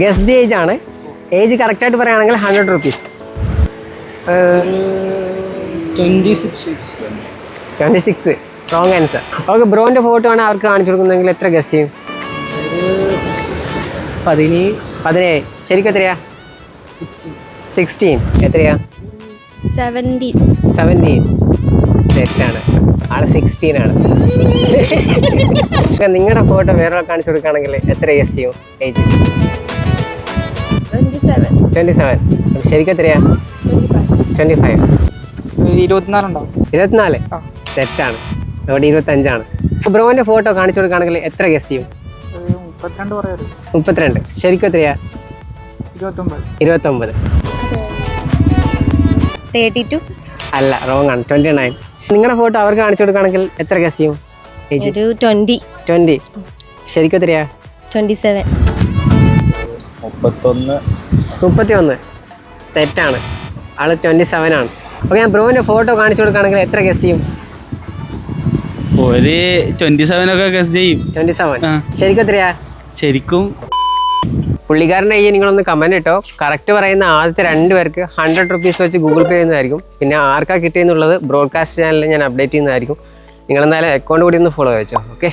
Guess the age ആണ്. Age കറക്റ്റായിട്ട് പറയുകയാണെങ്കിൽ 100 rupees. 26. Wrong answer. ഓക്കെ, ബ്രോൻ്റെ ഫോട്ടോ ആണ് അവർക്ക് കാണിച്ചു കൊടുക്കുന്നതെങ്കിൽ എത്ര ഗസ് ചെയ്യും? 17. ശരിക്കും എത്രയാ? 16. എത്രയാ? 17. തെറ്റാണ്, ആള് 16 ആണ്. നിങ്ങളുടെ ഫോട്ടോ വേറെ കാണിച്ചു കൊടുക്കുകയാണെങ്കിൽ എത്ര ഗസ് ചെയ്യും ഏജ്? 27. ശരിക്കും എത്രയാ? 25. 24. തെറ്റാണ്, അവിടെ 25 ആണ്. ബ്രോന്റെ ഫോട്ടോ കാണിച്ചു കൊടുക്കുകയാണെങ്കിൽ എത്ര ഗസ് ചെയ്യും? 32. ശരിക്കും എത്രയാ? 29. 32. അല്ല, റോങ് ആണ്, 29. നിങ്ങളുടെ ഫോട്ടോ അവർക്ക് കാണിച്ചു കൊടുക്കുകയാണെങ്കിൽ എത്ര ഗസ് ചെയ്യും? 20. ശരിക്കും എത്രയാ? 27. 31. തെറ്റാണ്, ആള് 27 ആണ്. ഓക്കെ, ഞാൻ ബ്രോന്റെ ഫോട്ടോ കാണിച്ചു കൊടുക്കുകയാണെങ്കിൽ എത്ര ഗസ് ചെയ്യും? ഒരു 27 ഒക്കെ ഗസ് ചെയ്യും. 27. ശരിക്കും എത്രയാ? ശരിക്കും പുള്ളിക്കാരൻ്റെ കയ്യിൽ നിങ്ങളൊന്ന് കമൻറ്റ് ഇട്ടോ. കറക്റ്റ് പറയുന്ന ആദ്യത്തെ 2 പേർക്ക് 100 rupees വെച്ച് ഗൂഗിൾ പേ ചെയ്യുന്നതായിരിക്കും. പിന്നെ ആർക്കാ കിട്ടിയെന്നുള്ളത് ബ്രോഡ്കാസ്റ്റ് ചാനലിൽ ഞാൻ അപ്ഡേറ്റ് ചെയ്യുന്നതായിരിക്കും. നിങ്ങളെന്തായാലും അക്കൗണ്ട് കൂടി ഒന്ന് ഫോളോ വെച്ചോ. ഓക്കെ.